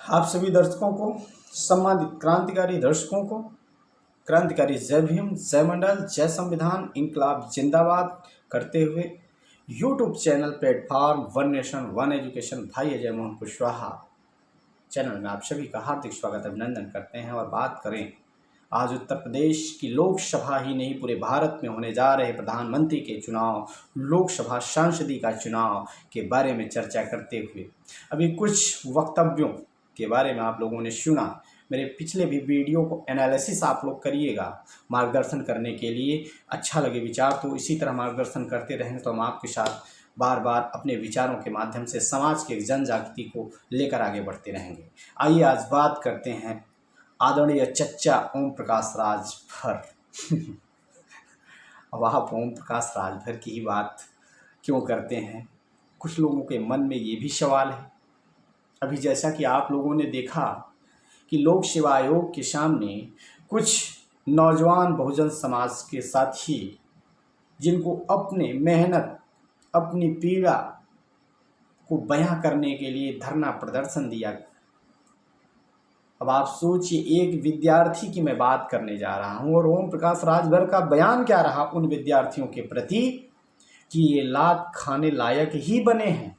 आप सभी दर्शकों को, सम्मानित क्रांतिकारी दर्शकों को, क्रांतिकारी जय भीम, जय मंडल, जय संविधान, इंकलाब जिंदाबाद करते हुए YouTube channel platform one nation one education भाई अजय मोहन कुशवाहा चैनल में आप सभी का हार्दिक स्वागत अभिनंदन करते हैं। और बात करें आज उत्तर प्रदेश की लोकसभा ही नहीं पूरे भारत में होने जा रहे प्रधानमंत्री के चुनाव, लोकसभा सांसदी का चुनाव के बारे में चर्चा करते हुए अभी कुछ वक्तव्यों के बारे में आप लोगों ने सुना। मेरे पिछले भी वीडियो को एनालिसिस आप लोग करिएगा मार्गदर्शन करने के लिए। अच्छा लगे विचार तो इसी तरह मार्गदर्शन करते रहेंगे तो हम आपके साथ बार बार अपने विचारों के माध्यम से समाज के जन जागृति को लेकर आगे बढ़ते रहेंगे। आइए आज बात करते हैं आदरणीय चच्चा ओम प्रकाश राजभर। अब आप ओम प्रकाश राजभर की ही बात क्यों करते हैं? कुछ लोगों के मन में ये भी सवाल है। अभी जैसा कि आप लोगों ने देखा कि लोक सेवा आयोग के सामने कुछ नौजवान बहुजन समाज के साथी, जिनको अपने मेहनत, अपनी पीड़ा को बयां करने के लिए धरना प्रदर्शन दिया। अब आप सोचिए, एक विद्यार्थी की मैं बात करने जा रहा हूं और ओम प्रकाश राजभर का बयान क्या रहा उन विद्यार्थियों के प्रति कि ये लात खाने लायक ही बने हैं,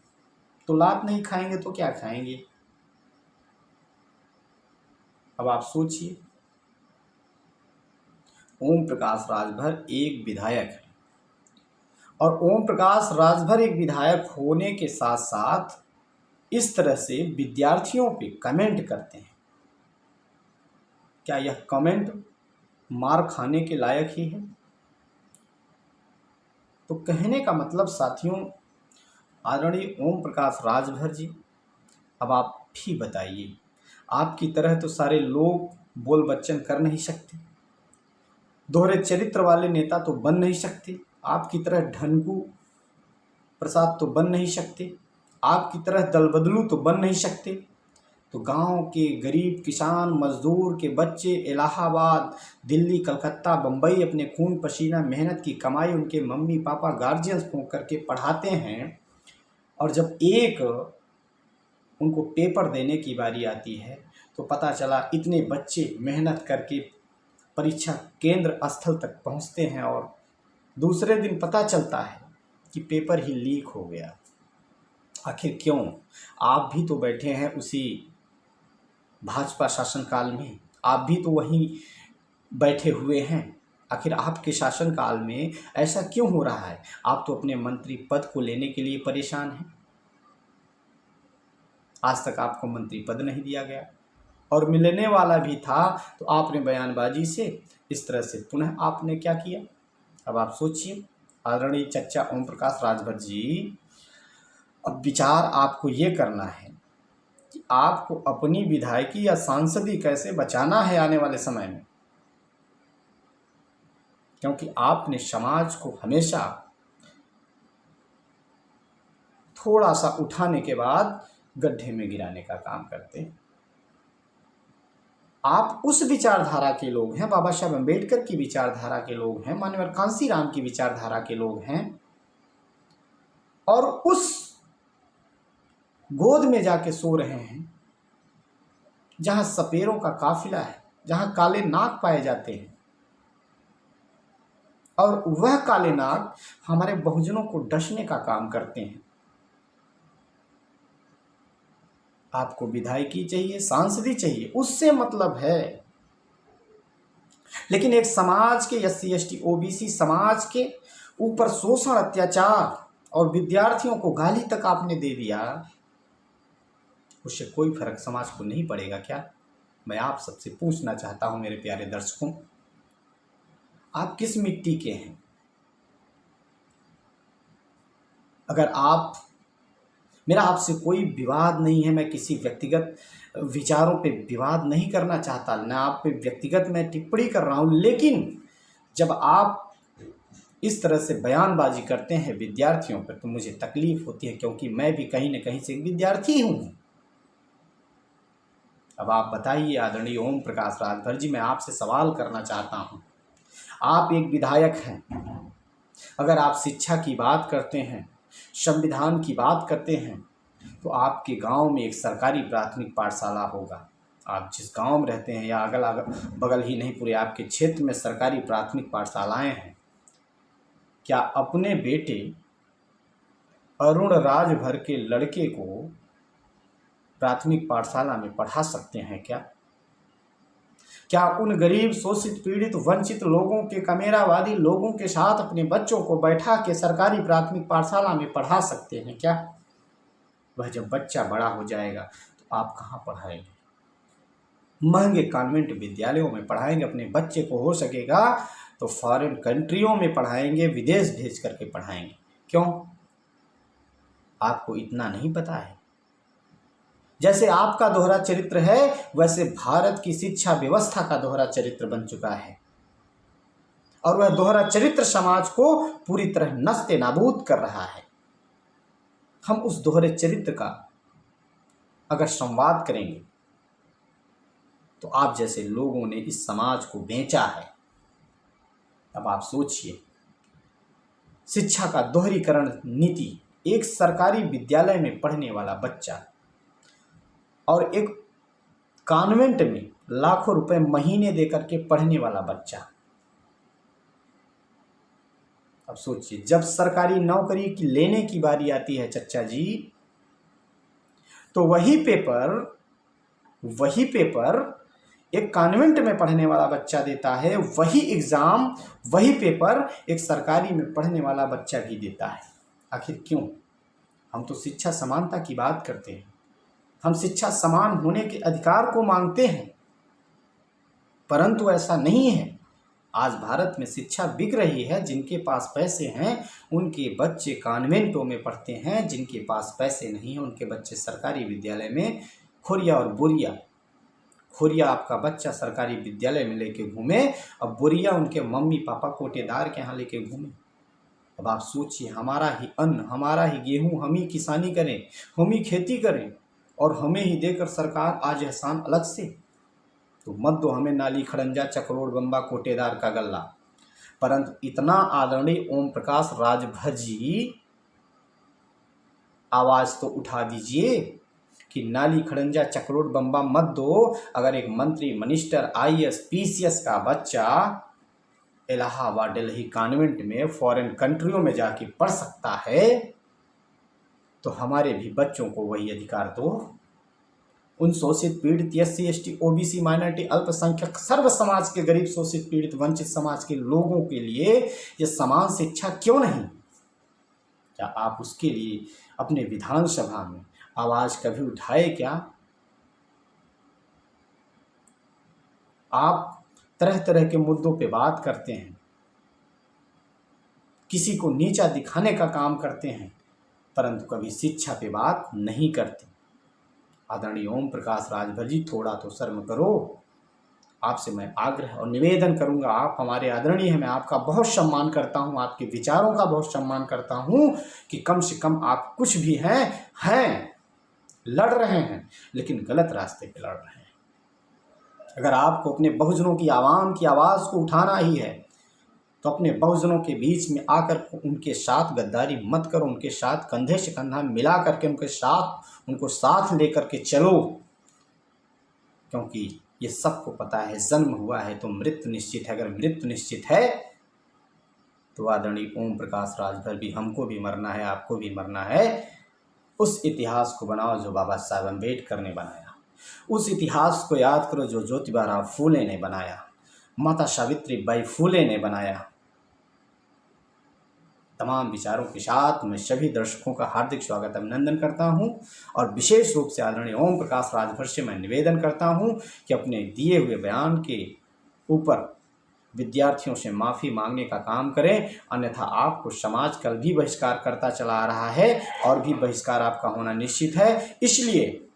तो लात नहीं खाएंगे तो क्या खाएंगे? अब आप सोचिए, ओम प्रकाश राजभर एक विधायक है और ओम प्रकाश राजभर एक विधायक होने के साथ साथ इस तरह से विद्यार्थियों पे कमेंट करते हैं। क्या यह कमेंट मार खाने के लायक ही है? तो कहने का मतलब साथियों, आदरणीय ओम प्रकाश राजभर जी, अब आप भी बताइए, आपकी तरह तो सारे लोग बोल बच्चन कर नहीं सकते, दोहरे चरित्र वाले नेता तो बन नहीं सकते, आपकी तरह ढनकू प्रसाद तो बन नहीं सकते, आपकी तरह दल बदलू तो बन नहीं सकते। तो गांव के गरीब किसान मजदूर के बच्चे इलाहाबाद, दिल्ली, कलकत्ता, बम्बई अपने खून पसीना मेहनत की कमाई उनके मम्मी पापा गार्जियंस फूंक करके पढ़ाते हैं, और जब एक उनको पेपर देने की बारी आती है तो पता चला इतने बच्चे मेहनत करके परीक्षा केंद्र स्थल तक पहुंचते हैं और दूसरे दिन पता चलता है कि पेपर ही लीक हो गया। आखिर क्यों? आप भी तो बैठे हैं उसी भाजपा शासनकाल में, आप भी तो वहीं बैठे हुए हैं। आखिर आपके शासनकाल में ऐसा क्यों हो रहा है? आप तो अपने मंत्री पद को लेने के लिए परेशान हैं। आज तक आपको मंत्री पद नहीं दिया गया और मिलने वाला भी था तो आपने बयानबाजी से इस तरह से पुनः आपने क्या किया? अब आप सोचिए आदरणीय चच्चा ओम प्रकाश राजभर जी, अब विचार आपको ये करना है कि आपको अपनी विधायकी या सांसदी कैसे बचाना है आने वाले समय में, क्योंकि आपने समाज को हमेशा थोड़ा सा उठाने के बाद गड्ढे में गिराने का काम करते हैं। आप उस विचारधारा के लोग हैं, बाबा साहब अम्बेडकर की विचारधारा के लोग हैं, माननीय कांसीराम की विचारधारा के लोग हैं, और उस गोद में जाके सो रहे हैं जहां सपेरों का काफिला है, जहां काले नाग पाए जाते हैं, और वह काले नाग हमारे बहुजनों को डसने का काम करते हैं। आपको विधायकी चाहिए, सांसदी चाहिए, उससे मतलब है, लेकिन एक समाज के SC ST OBC समाज के ऊपर शोषण, अत्याचार और विद्यार्थियों को गाली तक आपने दे दिया, उससे कोई फर्क समाज को नहीं पड़ेगा क्या? मैं आप सबसे पूछना चाहता हूं मेरे प्यारे दर्शकों, आप किस मिट्टी के हैं? अगर आप, मेरा आपसे कोई विवाद नहीं है, मैं किसी व्यक्तिगत विचारों पे विवाद नहीं करना चाहता, ना आप पे व्यक्तिगत मैं टिप्पणी कर रहा हूं, लेकिन जब आप इस तरह से बयानबाजी करते हैं विद्यार्थियों पर तो मुझे तकलीफ होती है, क्योंकि मैं भी कहीं न कहीं से एक विद्यार्थी हूं। अब आप बताइए आदरणीय ओम प्रकाश राजभर जी, मैं आपसे सवाल करना चाहता हूं, आप एक विधायक हैं, अगर आप शिक्षा की बात करते हैं, संविधान की बात करते हैं, तो आपके गांव में एक सरकारी प्राथमिक पाठशाला होगा। आप जिस गांव में रहते हैं या अगल बगल ही नहीं, पूरे आपके क्षेत्र में सरकारी प्राथमिक पाठशालाएं हैं। क्या अपने बेटे अरुण राजभर के लड़के को प्राथमिक पाठशाला में पढ़ा सकते हैं क्या? क्या उन गरीब, शोषित, पीड़ित, वंचित लोगों के, कमेरावादी लोगों के साथ अपने बच्चों को बैठा के सरकारी प्राथमिक पाठशाला में पढ़ा सकते हैं क्या? वह जब बच्चा बड़ा हो जाएगा तो आप कहाँ पढ़ाएंगे? महंगे कॉन्वेंट विद्यालयों में पढ़ाएंगे अपने बच्चे को, हो सकेगा तो फॉरेन कंट्रियों में पढ़ाएंगे, विदेश भेज करके पढ़ाएंगे। क्यों? आपको इतना नहीं पता है? जैसे आपका दोहरा चरित्र है, वैसे भारत की शिक्षा व्यवस्था का दोहरा चरित्र बन चुका है, और वह दोहरा चरित्र समाज को पूरी तरह नस्ते नाबूद कर रहा है। हम उस दोहरे चरित्र का अगर संवाद करेंगे तो आप जैसे लोगों ने इस समाज को बेचा है। अब आप सोचिए, शिक्षा का दोहरीकरण नीति, एक सरकारी विद्यालय में पढ़ने वाला बच्चा और एक कॉन्वेंट में लाखों रुपए महीने देकर के पढ़ने वाला बच्चा। अब सोचिए, जब सरकारी नौकरी की लेने की बारी आती है चच्चा जी, तो वही पेपर एक कॉन्वेंट में पढ़ने वाला बच्चा देता है, वही एग्जाम, वही पेपर एक सरकारी में पढ़ने वाला बच्चा भी देता है। आखिर क्यों? हम तो शिक्षा समानता की बात करते हैं, हम शिक्षा समान होने के अधिकार को मांगते हैं, परंतु ऐसा नहीं है। आज भारत में शिक्षा बिक रही है। जिनके पास पैसे हैं उनके बच्चे कॉन्वेंटों में पढ़ते हैं, जिनके पास पैसे नहीं हैं उनके बच्चे सरकारी विद्यालय में खोरिया और बोरिया। खोरिया आपका बच्चा सरकारी विद्यालय में लेके घूमे, अब बोरिया उनके मम्मी पापा कोटेदार के यहाँ लेके घूमे। अब आप सोचिए, हमारा ही अन्न, हमारा ही गेहूं, हम ही किसानी करें, हम ही खेती करें और हमें ही देकर सरकार आज एहसान अलग से, तो मत दो हमें नाली, खड़ंजा, चकरोड़, बम्बा, कोटेदार का गल्ला। परंतु इतना आदरणीय ओम प्रकाश राजभर जी, आवाज तो उठा दीजिए कि नाली, खड़ंजा, चकरोड़, बम्बा मत दो। अगर एक मंत्री, मिनिस्टर, IAS, PCS का बच्चा इलाहाबाद, दिल्ली कॉन्वेंट में, फॉरेन कंट्रियों में जाके पढ़ सकता है, तो हमारे भी बच्चों को वही अधिकार दो। उन शोषित, पीड़ित, SC, ST, OBC, माइनॉरिटी, अल्पसंख्यक, सर्व समाज के गरीब, शोषित, पीड़ित, वंचित समाज के लोगों के लिए ये समान शिक्षा क्यों नहीं? क्या आप उसके लिए अपने विधानसभा में आवाज कभी उठाए क्या? आप तरह तरह के मुद्दों पे बात करते हैं, किसी को नीचा दिखाने का काम करते हैं, परंतु कभी शिक्षा पे बात नहीं करते। आदरणीय ओम प्रकाश राजभर जी, थोड़ा तो शर्म करो। आपसे मैं आग्रह और निवेदन करूंगा, आप हमारे आदरणीय हैं, मैं आपका बहुत सम्मान करता हूं, आपके विचारों का बहुत सम्मान करता हूं कि कम से कम आप कुछ भी हैं लड़ रहे हैं, लेकिन गलत रास्ते पे लड़ रहे हैं। अगर आपको अपने बहुजनों की आवाम की आवाज़ को उठाना ही है तो अपने बहुजनों के बीच में आकर उनके साथ गद्दारी मत करो, उनके साथ कंधे से कंधा मिला करके उनको साथ लेकर के चलो, क्योंकि ये सबको पता है जन्म हुआ है तो मृत्यु निश्चित है। अगर मृत्यु निश्चित है तो आदरणीय ओम प्रकाश राजभर भी, हमको भी मरना है, आपको भी मरना है। उस इतिहास को बनाओ जो बाबा साहब अम्बेडकर ने बनाया, उस इतिहास को याद करो जो ज्योतिबा फूले ने बनाया, माता सावित्री बाई फूले ने बनाया। तमाम विचारों के साथ मैं सभी दर्शकों का हार्दिक स्वागत अभिनंदन करता हूं, और विशेष रूप से आदरणीय ओम प्रकाश राजभर से मैं निवेदन करता हूं कि अपने दिए हुए बयान के ऊपर विद्यार्थियों से माफ़ी मांगने का काम करें, अन्यथा आपको समाज कल भी बहिष्कार करता चला आ रहा है और भी बहिष्कार आपका होना निश्चित है। इसलिए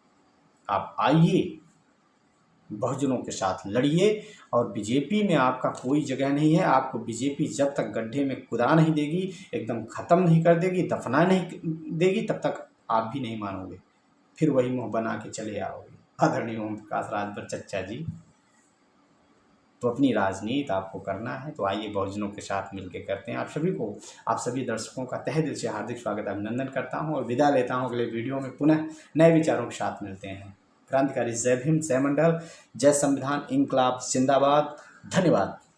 आप आइए, बहुजनों के साथ लड़िए, और बीजेपी में आपका कोई जगह नहीं है। आपको बीजेपी जब तक गड्ढे में कुदा नहीं देगी, एकदम ख़त्म नहीं कर देगी, दफना नहीं देगी, तब तक आप भी नहीं मानोगे, फिर वही मुँह बना के चले आओगे। आदरणीय ओम प्रकाश राजभर चच्चा जी। तो अपनी राजनीति आपको करना है, तो आइए बहुजनों के साथ मिलकर करते हैं। आप सभी दर्शकों का तहे दिल से हार्दिक स्वागत अभिनंदन करता हूं और विदा लेता हूं। अगले वीडियो में पुनः नए विचारों के साथ मिलते हैं। क्रांतिकारी जय भीम, जय मंडल, जय संविधान, इंकलाब जिंदाबाद। धन्यवाद।